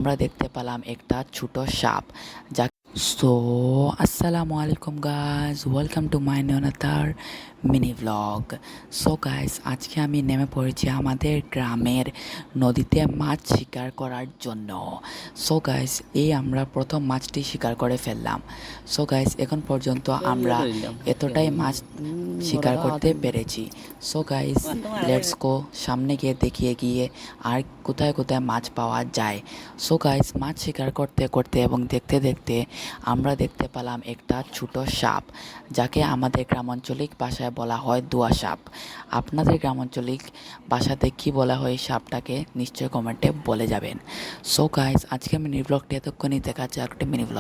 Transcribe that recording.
আমরা দেখতে পেলাম একটা ছোট সাপ যা সো আসসালামু আলাইকুম গাইজ, ওয়েলকাম টু মাই নিউনাতার মিনি ব্লগ। সো গাইজ, আজকে আমি নেমে পড়েছি আমাদের গ্রামের নদীতে মাছ শিকার করার জন্য। সো গাইজ, আমরা প্রথম মাছটি শিকার করে ফেললাম। সো গাইজ, এখন পর্যন্ত আমরা এতটাই মাছ শিকার করতে পেরেছি। সো গাইজ, লেটস গো, সামনে গিয়ে দেখিয়ে গিয়ে আর কোথায় কোথায় মাছ পাওয়া যায়। সো গাইজ, মাছ শিকার করতে করতে এবং দেখতে দেখতে আমরা দেখতে পেলাম একটা ছোট সাপ, যাকে আমাদের গ্রামাঞ্চলিক ভাষায় বলা হয় দোয়া সাপ। আপনাদের গ্রামাঞ্চলিক ভাষাতে কি বলা হয় সাপটাকে নিশ্চয়ই কমেন্টে বলে যাবেন। সো গাইজ, আজকে মিনি ব্লগটি এতক্ষণই, দেখা যাচ্ছে একটা মিনি ব্লগ।